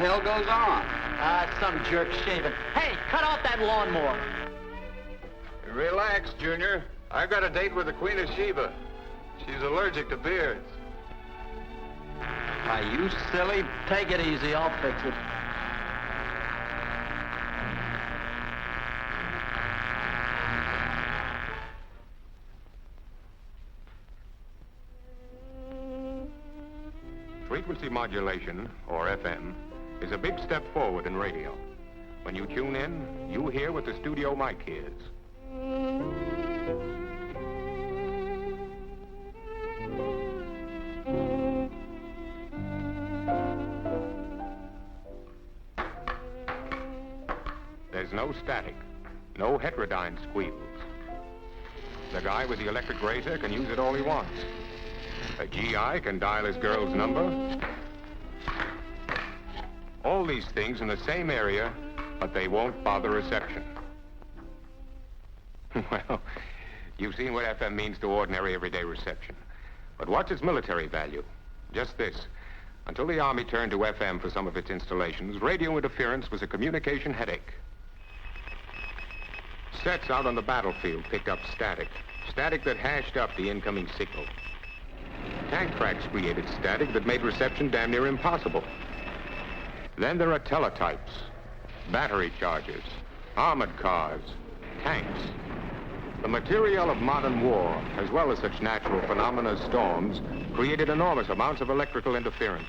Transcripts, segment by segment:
hell goes on? Some jerk shaving. Hey, cut off that lawnmower. Relax, Junior. I got a date with the Queen of Sheba. She's allergic to beards. Are you silly? Take it easy, I'll fix it. Frequency modulation, or FM, is a big step forward in radio. When you tune in, you hear what the studio mic hears. There's no static, no heterodyne squeals. The guy with the electric razor can use it all he wants. A GI can dial his girl's number. All these things in the same area, but they won't bother reception. Well, you've seen what FM means to ordinary, everyday reception. But what's its military value? Just this. Until the Army turned to FM for some of its installations, radio interference was a communication headache. Sets out on the battlefield picked up static. Static that hashed up the incoming signal. Tank tracks created static that made reception damn near impossible. Then there are teletypes, battery chargers, armored cars, tanks. The material of modern war, as well as such natural phenomena as storms, created enormous amounts of electrical interference.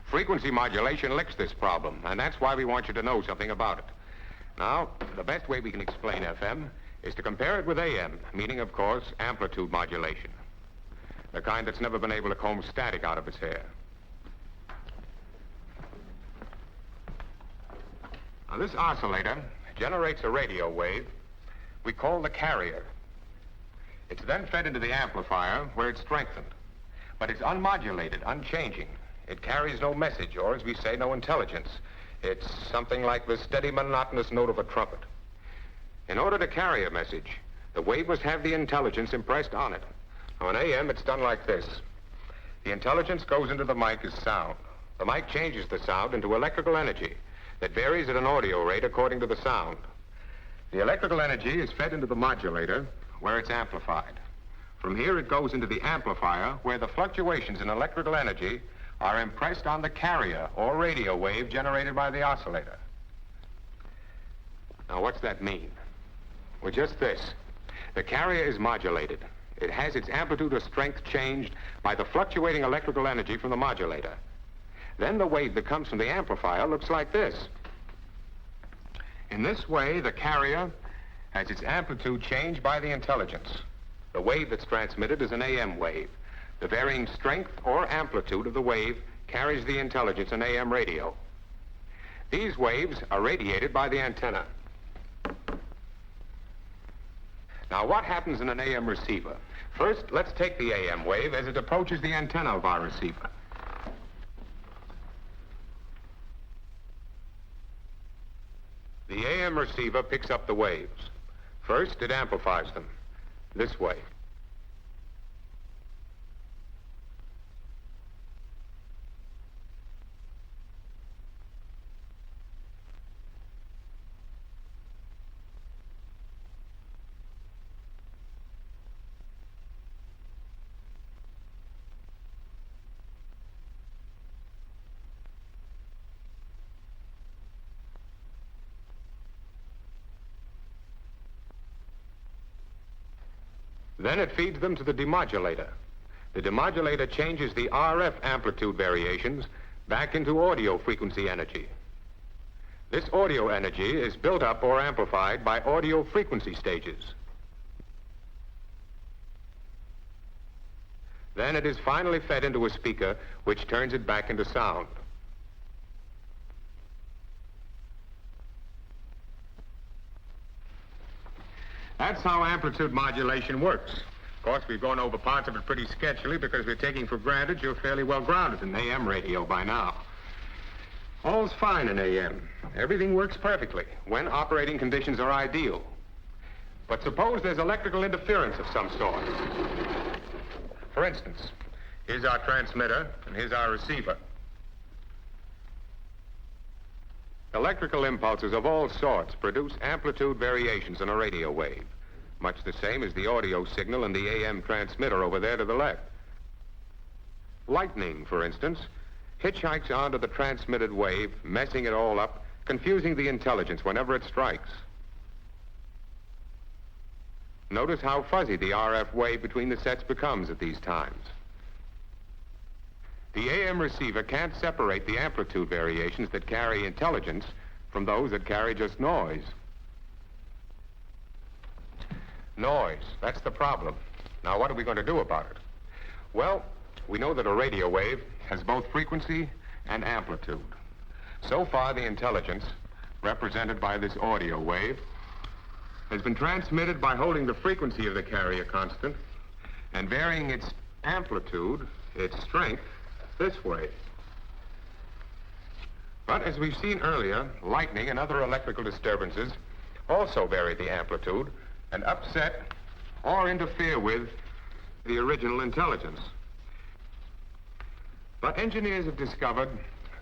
Frequency modulation licks this problem, and that's why we want you to know something about it. Now, the best way we can explain FM is to compare it with AM, meaning, of course, amplitude modulation. The kind that's never been able to comb static out of its hair. Now, this oscillator generates a radio wave we call the carrier. It's then fed into the amplifier where it's strengthened. But it's unmodulated, unchanging. It carries no message, or as we say, no intelligence. It's something like the steady, monotonous note of a trumpet. In order to carry a message, the wave must have the intelligence impressed on it. Now, in AM, it's done like this. The intelligence goes into the mic as sound. The mic changes the sound into electrical energy that varies at an audio rate according to the sound. The electrical energy is fed into the modulator, where it's amplified. From here, it goes into the amplifier, where the fluctuations in electrical energy are impressed on the carrier, or radio wave, generated by the oscillator. Now, what's that mean? Well, just this. The carrier is modulated. It has its amplitude or strength changed by the fluctuating electrical energy from the modulator. Then the wave that comes from the amplifier looks like this. In this way, the carrier has its amplitude changed by the intelligence. The wave that's transmitted is an AM wave. The varying strength or amplitude of the wave carries the intelligence in AM radio. These waves are radiated by the antenna. Now, what happens in an AM receiver? First, let's take the AM wave as it approaches the antenna of our receiver. The AM receiver picks up the waves. First, it amplifies them, this way. Then it feeds them to the demodulator. The demodulator changes the RF amplitude variations back into audio frequency energy. This audio energy is built up or amplified by audio frequency stages. Then it is finally fed into a speaker, which turns it back into sound. That's how amplitude modulation works. Of course, we've gone over parts of it pretty sketchily because we're taking for granted you're fairly well grounded in AM radio by now. All's fine in AM. Everything works perfectly when operating conditions are ideal. But suppose there's electrical interference of some sort. For instance, Here's our transmitter, and here's our receiver. Electrical impulses of all sorts produce amplitude variations in a radio wave, much the same as the audio signal in the AM transmitter over there to the left. Lightning, for instance, hitchhikes onto the transmitted wave, messing it all up, confusing the intelligence whenever it strikes. Notice how fuzzy the RF wave between the sets becomes at these times. The AM receiver can't separate the amplitude variations that carry intelligence from those that carry just noise. Noise, that's the problem. Now, what are we going to do about it? Well, we know that a radio wave has both frequency and amplitude. So far, the intelligence, represented by this audio wave, has been transmitted by holding the frequency of the carrier constant and varying its amplitude, its strength, this way. But as we've seen earlier, lightning and other electrical disturbances also vary the amplitude and upset or interfere with the original intelligence. But engineers have discovered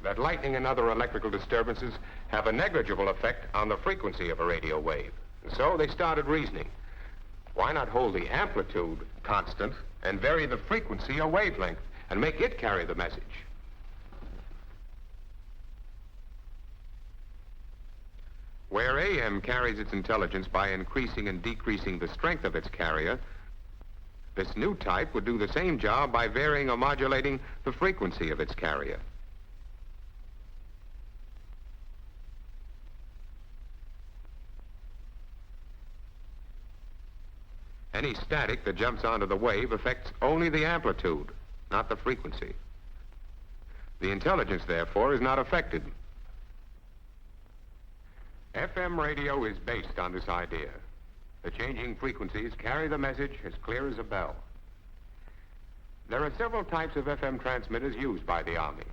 that lightning and other electrical disturbances have a negligible effect on the frequency of a radio wave. And so they started reasoning. Why not hold the amplitude constant and vary the frequency or wavelength and make it carry the message? Where AM carries its intelligence by increasing and decreasing the strength of its carrier, this new type would do the same job by varying or modulating the frequency of its carrier. Any static that jumps onto the wave affects only the amplitude, not the frequency. The intelligence, therefore, is not affected. FM radio is based on this idea. The changing frequencies carry the message as clear as a bell. There are several types of FM transmitters used by the Army.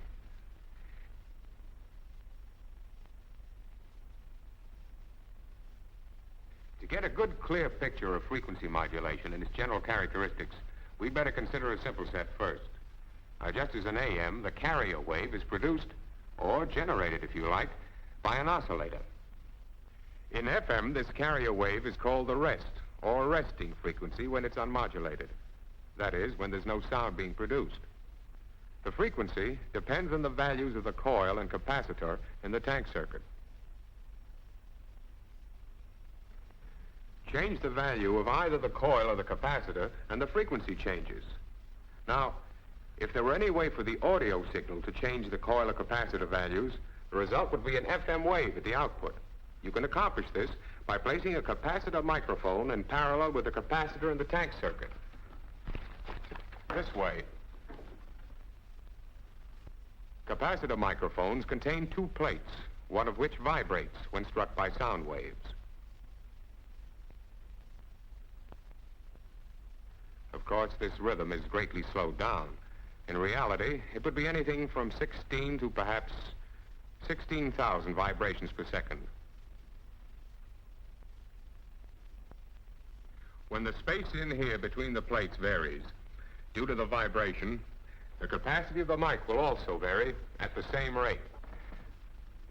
To get a good, clear picture of frequency modulation and its general characteristics, we'd better consider a simple set first. Now, just as in AM, the carrier wave is produced, or generated, if you like, by an oscillator. In FM, this carrier wave is called the rest, or resting frequency, when it's unmodulated. That is, when there's no sound being produced. The frequency depends on the values of the coil and capacitor in the tank circuit. Change the value of either the coil or the capacitor, and the frequency changes. Now, if there were any way for the audio signal to change the coil or capacitor values, the result would be an FM wave at the output. You can accomplish this by placing a capacitor microphone in parallel with the capacitor in the tank circuit. This way. Capacitor microphones contain two plates, one of which vibrates when struck by sound waves. Of course, this rhythm is greatly slowed down. In reality, it would be anything from 16 to perhaps 16,000 vibrations per second. When the space in here between the plates varies, due to the vibration, the capacity of the mic will also vary at the same rate.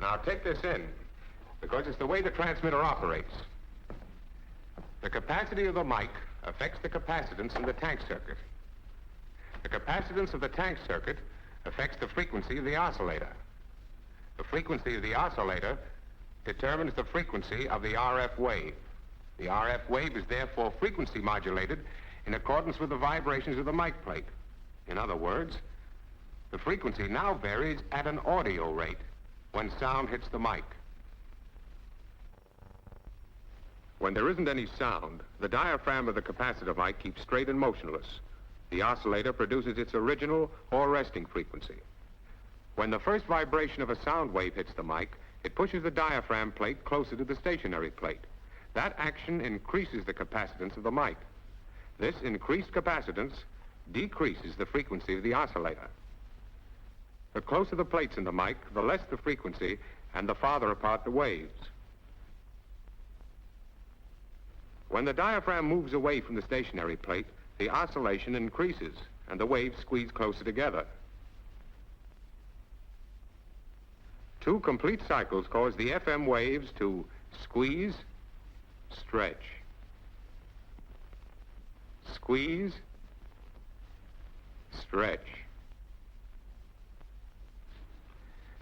Now take this in, because it's the way the transmitter operates. The capacity of the mic affects the capacitance in the tank circuit. The capacitance of the tank circuit affects the frequency of the oscillator. The frequency of the oscillator determines the frequency of the RF wave. The RF wave is therefore frequency modulated in accordance with the vibrations of the mic plate. In other words, the frequency now varies at an audio rate when sound hits the mic. When there isn't any sound, the diaphragm of the capacitor mic keeps straight and motionless. The oscillator produces its original or resting frequency. When the first vibration of a sound wave hits the mic, it pushes the diaphragm plate closer to the stationary plate. That action increases the capacitance of the mic. This increased capacitance decreases the frequency of the oscillator. The closer the plates in the mic, the less the frequency and the farther apart the waves. When the diaphragm moves away from the stationary plate, the oscillation increases. and the waves squeeze closer together. 2 complete cycles cause the FM waves to squeeze, stretch, squeeze, stretch.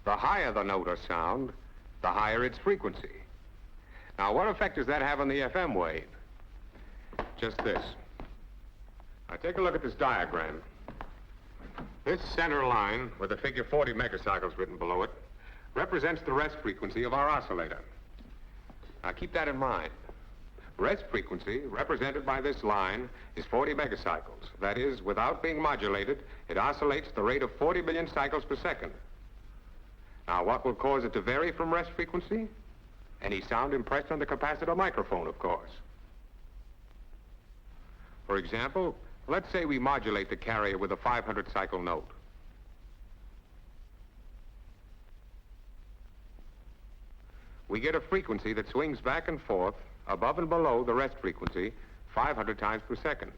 The higher the note or sound, the higher its frequency. Now, what effect does that have on the FM wave? Just this. Now, take a look at this diagram. This center line, with the figure 40 megacycles written below it, represents the rest frequency of our oscillator. Now, keep that in mind. Rest frequency, represented by this line, is 40 megacycles. That is, without being modulated, it oscillates at the rate of 40 million cycles per second. Now, what will cause it to vary from rest frequency? Any sound impressed on the capacitor microphone, of course. For example, let's say we modulate the carrier with a 500 cycle note. We get a frequency that swings back and forth above and below the rest frequency 500 times per second.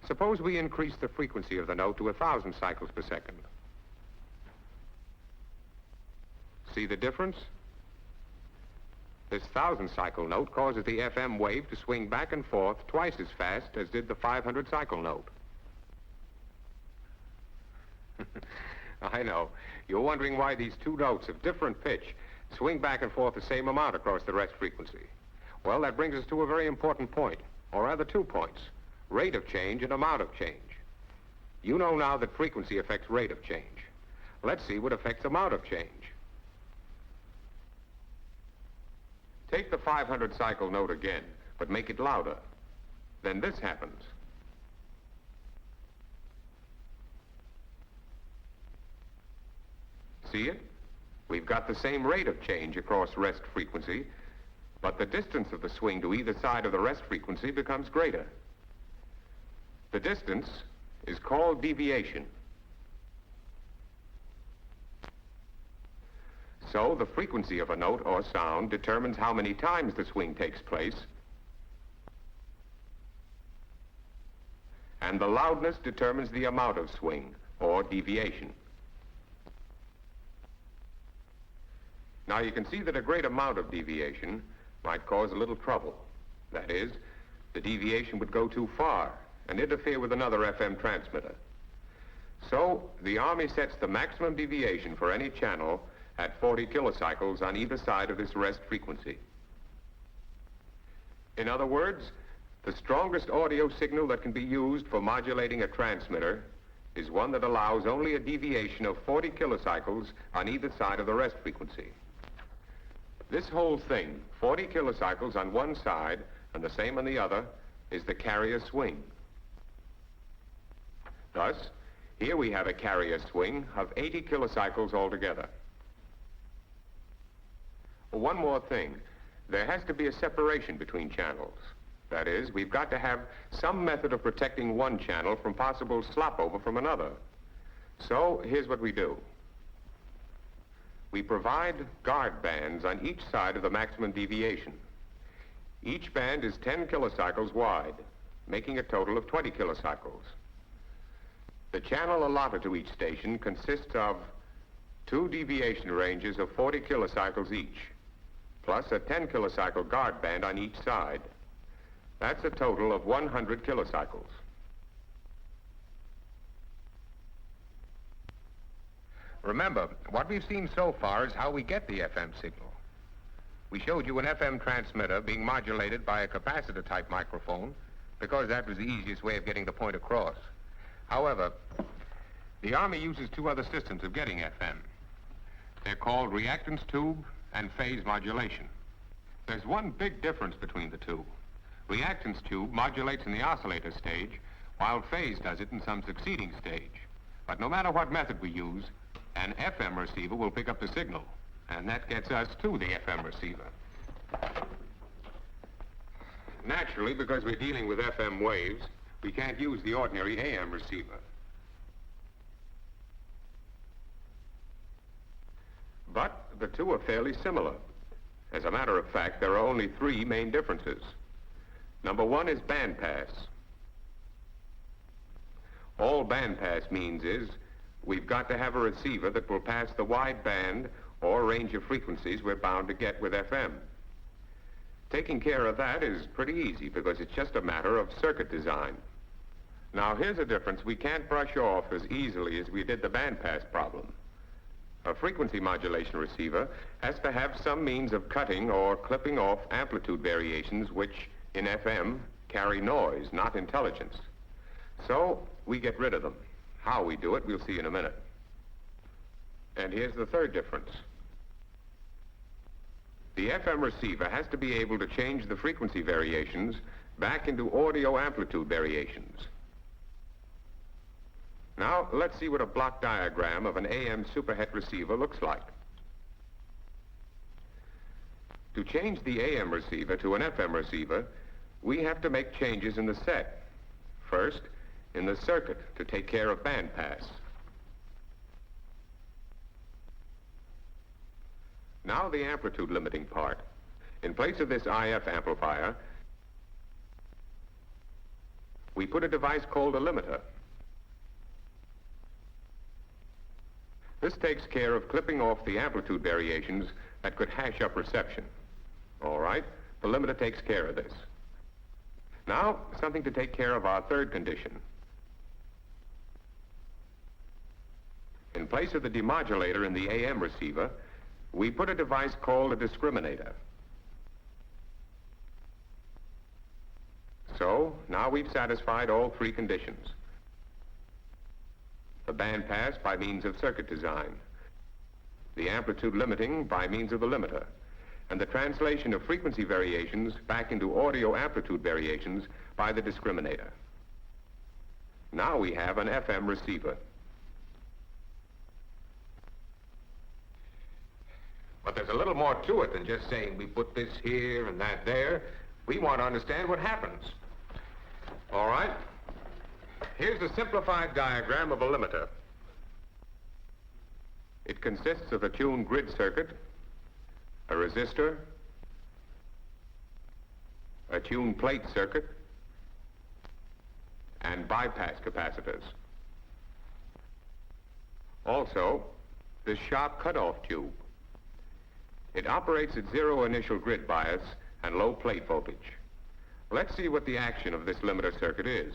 Suppose we increase the frequency of the note to 1,000 cycles per second. See the difference? This 1,000 cycle note causes the FM wave to swing back and forth twice as fast as did the 500 cycle note. I know. You're wondering why these 2 notes of different pitch swing back and forth the same amount across the rest frequency. Well, that brings us to a very important point, or rather 2 points: rate of change and amount of change. You know now that frequency affects rate of change. Let's see what affects amount of change. Take the 500 cycle note again, but make it louder. Then this happens. See it? We've got the same rate of change across rest frequency, but the distance of the swing to either side of the rest frequency becomes greater. The distance is called deviation. So the frequency of a note or sound determines how many times the swing takes place, and the loudness determines the amount of swing, or deviation. Now, you can see that a great amount of deviation might cause a little trouble. That is, the deviation would go too far and interfere with another FM transmitter. So, the Army sets the maximum deviation for any channel at 40 kilocycles on either side of this rest frequency. In other words, the strongest audio signal that can be used for modulating a transmitter is one that allows only a deviation of 40 kilocycles on either side of the rest frequency. This whole thing, 40 kilocycles on one side and the same on the other, is the carrier swing. Thus, here we have a carrier swing of 80 kilocycles altogether. One more thing, there has to be a separation between channels. That is, we've got to have some method of protecting one channel from possible slop-over from another. So, here's what we do. We provide guard bands on each side of the maximum deviation. Each band is 10 kilocycles wide, making a total of 20 kilocycles. The channel allotted to each station consists of 2 deviation ranges of 40 kilocycles each, plus a 10 kilocycle guard band on each side. That's a total of 100 kilocycles. Remember, what we've seen so far is how we get the FM signal. We showed you an FM transmitter being modulated by a capacitor-type microphone because that was the easiest way of getting the point across. However, the Army uses 2 other systems of getting FM. They're called reactance tube and phase modulation. There's one big difference between the 2. Reactance tube modulates in the oscillator stage, while phase does it in some succeeding stage. But no matter what method we use, an FM receiver will pick up the signal, and that gets us to the FM receiver. Naturally, because we're dealing with FM waves, we can't use the ordinary AM receiver. But the 2 are fairly similar. As a matter of fact, there are only 3 main differences. Number 1 is bandpass. All bandpass means is we've got to have a receiver that will pass the wide band or range of frequencies we're bound to get with FM. Taking care of that is pretty easy because it's just a matter of circuit design. Now, here's a difference we can't brush off as easily as we did the bandpass problem. A frequency modulation receiver has to have some means of cutting or clipping off amplitude variations which, in FM, carry noise, not intelligence. So, we get rid of them. How we do it, we'll see in a minute. And here's the third difference. The FM receiver has to be able to change the frequency variations back into audio amplitude variations. Now, let's see what a block diagram of an AM superhet receiver looks like. To change the AM receiver to an FM receiver, we have to make changes in the set. First, in the circuit to take care of bandpass. Now the amplitude limiting part. In place of this IF amplifier, we put a device called a limiter. This takes care of clipping off the amplitude variations that could hash up reception. All right, the limiter takes care of this. Now, something to take care of our third condition. In place of the demodulator in the AM receiver, we put a device called a discriminator. So, now we've satisfied all three conditions. The bandpass by means of circuit design, the amplitude limiting by means of the limiter, and the translation of frequency variations back into audio amplitude variations by the discriminator. Now we have an FM receiver. But there's a little more to it than just saying we put this here and that there. We want to understand what happens. All right? Here's a simplified diagram of a limiter. It consists of a tuned grid circuit, a resistor, a tuned plate circuit, and bypass capacitors. Also, this sharp cutoff tube. It operates at zero initial grid bias and low plate voltage. Let's see what the action of this limiter circuit is.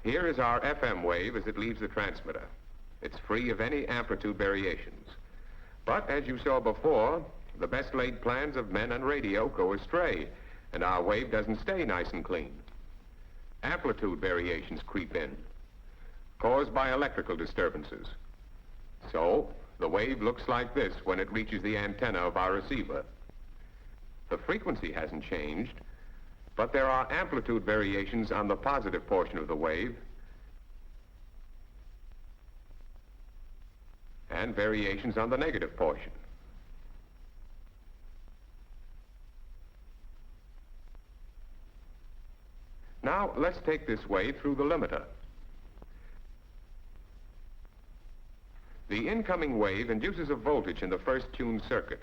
Here is our FM wave as it leaves the transmitter. It's free of any amplitude variations. But as you saw before, the best laid plans of men and radio go astray, and our wave doesn't stay nice and clean. Amplitude variations creep in, caused by electrical disturbances. So, the wave looks like this when it reaches the antenna of our receiver. The frequency hasn't changed, but there are amplitude variations on the positive portion of the wave and variations on the negative portion. Now, let's take this wave through the limiter. The incoming wave induces a voltage in the first tuned circuit.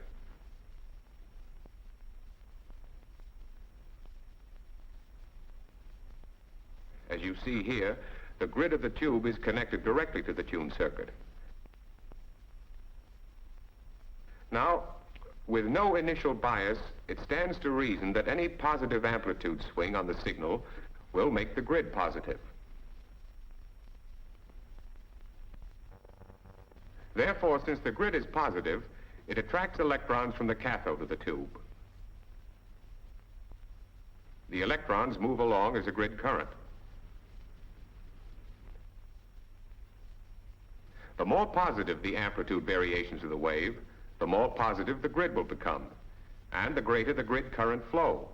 As you see here, the grid of the tube is connected directly to the tuned circuit. Now, with no initial bias, it stands to reason that any positive amplitude swing on the signal will make the grid positive. Therefore, since the grid is positive, it attracts electrons from the cathode of the tube. The electrons move along as a grid current. The more positive the amplitude variations of the wave, the more positive the grid will become, and the greater the grid current flow.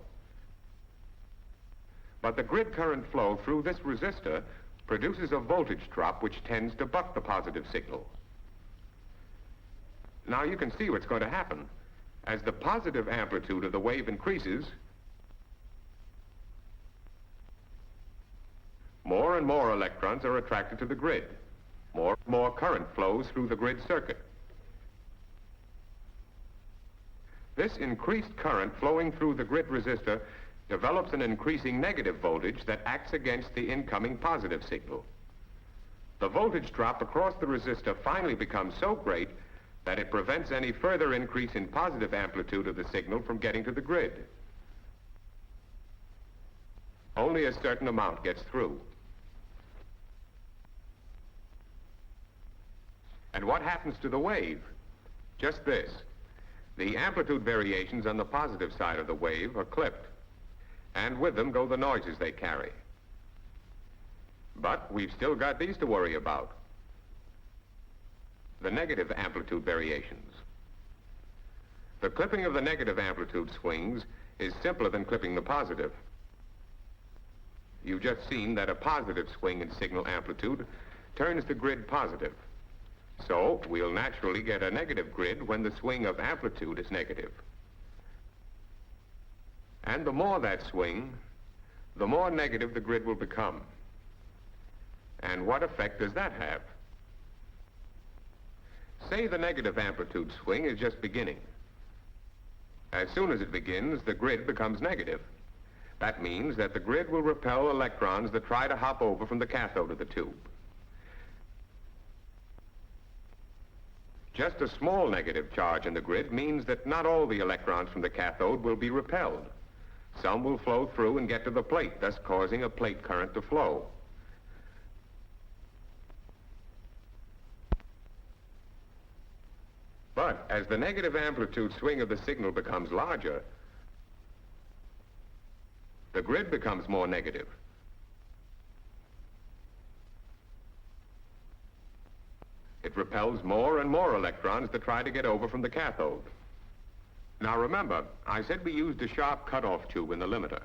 But the grid current flow through this resistor produces a voltage drop which tends to buck the positive signal. Now you can see what's going to happen. As the positive amplitude of the wave increases, more and more electrons are attracted to the grid. More and more current flows through the grid circuit. This increased current flowing through the grid resistor develops an increasing negative voltage that acts against the incoming positive signal. The voltage drop across the resistor finally becomes so great that it prevents any further increase in positive amplitude of the signal from getting to the grid. Only a certain amount gets through. And what happens to the wave? Just this. The amplitude variations on the positive side of the wave are clipped, and with them go the noises they carry. But we've still got these to worry about. The negative amplitude variations. The clipping of the negative amplitude swings is simpler than clipping the positive. You've just seen that a positive swing in signal amplitude turns the grid positive. So we'll naturally get a negative grid when the swing of amplitude is negative. And the more that swing, the more negative the grid will become. And what effect does that have? Say the negative amplitude swing is just beginning. As soon as it begins, the grid becomes negative. That means that the grid will repel electrons that try to hop over from the cathode of the tube. Just a small negative charge in the grid means that not all the electrons from the cathode will be repelled. Some will flow through and get to the plate, thus causing a plate current to flow. But as the negative amplitude swing of the signal becomes larger, the grid becomes more negative. It repels more and more electrons that try to get over from the cathode. Now remember, I said we used a sharp cutoff tube in the limiter.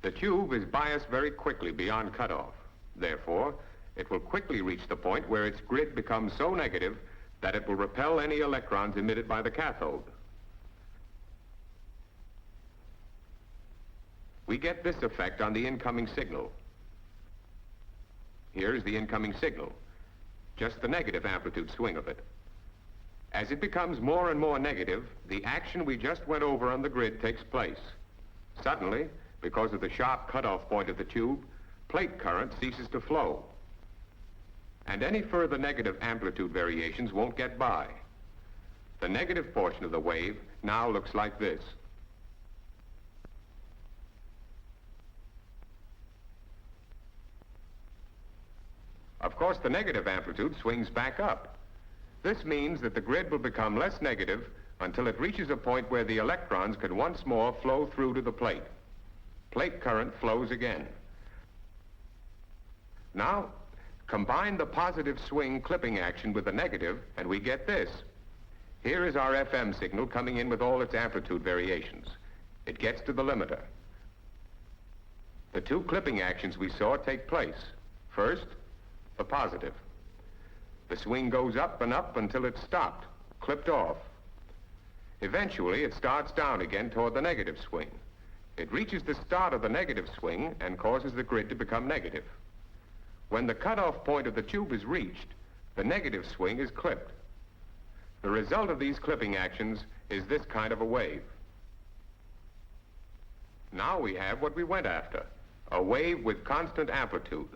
The tube is biased very quickly beyond cutoff. Therefore, it will quickly reach the point where its grid becomes so negative that it will repel any electrons emitted by the cathode. We get this effect on the incoming signal. Here's the incoming signal, just the negative amplitude swing of it. As it becomes more and more negative, the action we just went over on the grid takes place. Suddenly, because of the sharp cutoff point of the tube, plate current ceases to flow. And any further negative amplitude variations won't get by. The negative portion of the wave now looks like this. Of course, the negative amplitude swings back up. This means that the grid will become less negative until it reaches a point where the electrons can once more flow through to the plate. Plate current flows again. Now, combine the positive swing clipping action with the negative, and we get this. Here is our FM signal coming in with all its amplitude variations. It gets to the limiter. The two clipping actions we saw take place. First, the positive. The swing goes up and up until it's stopped, clipped off. Eventually, it starts down again toward the negative swing. It reaches the start of the negative swing and causes the grid to become negative. When the cutoff point of the tube is reached, the negative swing is clipped. The result of these clipping actions is this kind of a wave. Now we have what we went after, a wave with constant amplitude,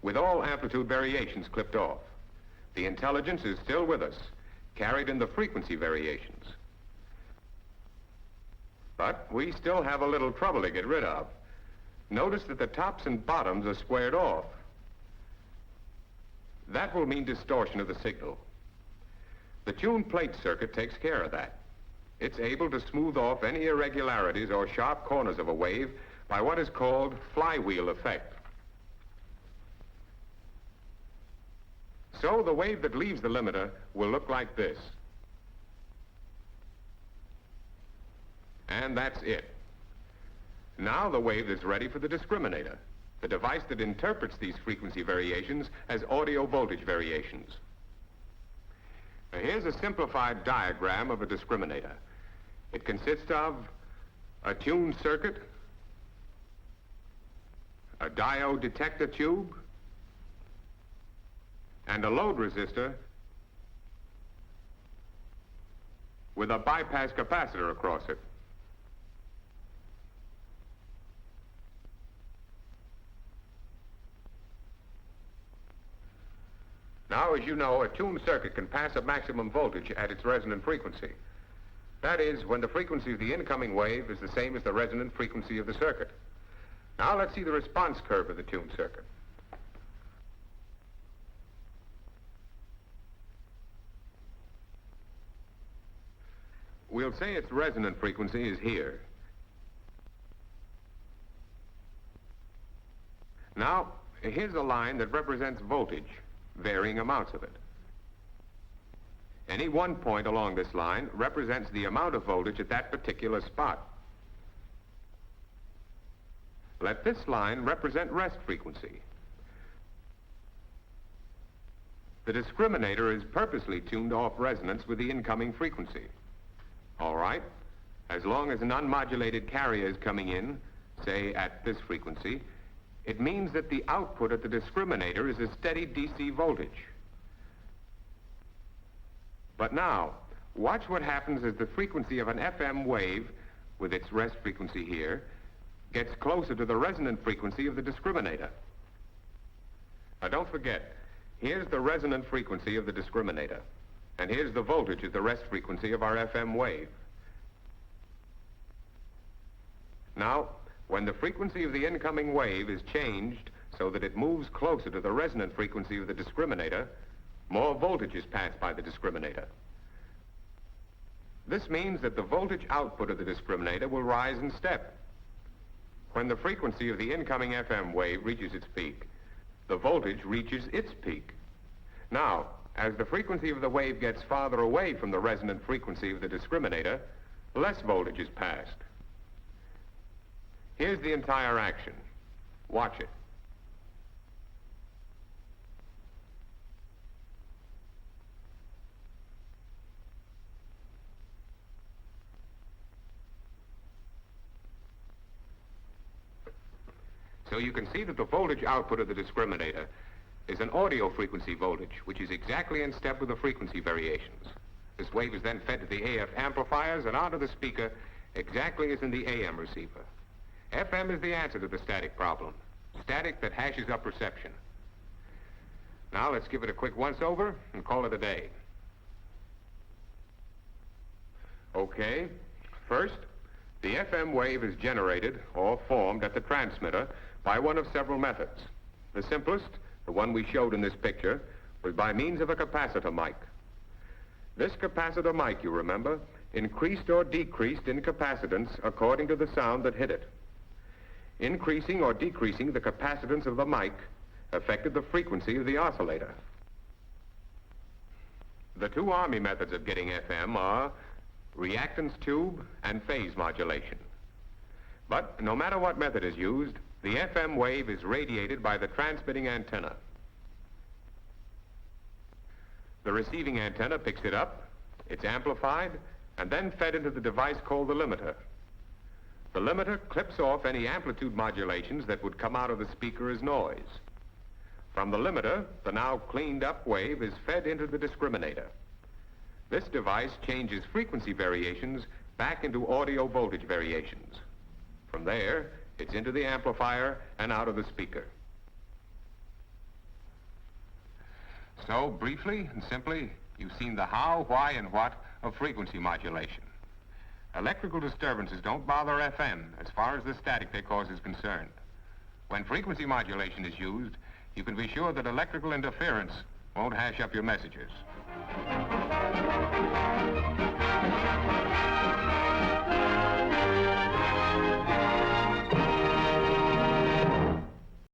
with all amplitude variations clipped off. The intelligence is still with us, carried in the frequency variations. But we still have a little trouble to get rid of. Notice that the tops and bottoms are squared off. That will mean distortion of the signal. The tuned plate circuit takes care of that. It's able to smooth off any irregularities or sharp corners of a wave by what is called flywheel effect. So the wave that leaves the limiter will look like this. And that's it. Now the wave is ready for the discriminator, the device that interprets these frequency variations as audio voltage variations. Now, here's a simplified diagram of a discriminator. It consists of a tuned circuit, a diode detector tube, and a load resistor with a bypass capacitor across it. you know, a tuned circuit can pass a maximum voltage at its resonant frequency. That is, when the frequency of the incoming wave is the same as the resonant frequency of the circuit. Now let's see the response curve of the tuned circuit. We'll say its resonant frequency is here. Now, here's a line that represents voltage, varying amounts of it. Any one point along this line represents the amount of voltage at that particular spot. Let this line represent rest frequency. The discriminator is purposely tuned off resonance with the incoming frequency. All right, as long as an unmodulated carrier is coming in, say at this frequency, it means that the output at the discriminator is a steady DC voltage. But now, watch what happens as the frequency of an FM wave, with its rest frequency here, gets closer to the resonant frequency of the discriminator. Now don't forget, here's the resonant frequency of the discriminator, and here's the voltage at the rest frequency of our FM wave. Now, when the frequency of the incoming wave is changed so that it moves closer to the resonant frequency of the discriminator, more voltage is passed by the discriminator. This means that the voltage output of the discriminator will rise in step. When the frequency of the incoming FM wave reaches its peak, the voltage reaches its peak. Now, as the frequency of the wave gets farther away from the resonant frequency of the discriminator, less voltage is passed. Here's the entire action. Watch it. So you can see that the voltage output of the discriminator is an audio frequency voltage, which is exactly in step with the frequency variations. This wave is then fed to the AF amplifiers and onto the speaker exactly as in the AM receiver. FM is the answer to the static problem, static that hashes up reception. Now let's give it a quick once-over and call it a day. Okay, first, the FM wave is generated or formed at the transmitter by one of several methods. The simplest, the one we showed in this picture, was by means of a capacitor mic. This capacitor mic, you remember, increased or decreased in capacitance according to the sound that hit it. Increasing or decreasing the capacitance of the mic affected the frequency of the oscillator. The two Army methods of getting FM are reactance tube and phase modulation. But no matter what method is used, the FM wave is radiated by the transmitting antenna. The receiving antenna picks it up, it's amplified, and then fed into the device called the limiter. The limiter clips off any amplitude modulations that would come out of the speaker as noise. From the limiter, the now cleaned up wave is fed into the discriminator. This device changes frequency variations back into audio voltage variations. From there, it's into the amplifier and out of the speaker. So, briefly and simply, you've seen the how, why, and what of frequency modulation. Electrical disturbances don't bother FM as far as the static they cause is concerned. When frequency modulation is used, you can be sure that electrical interference won't hash up your messages.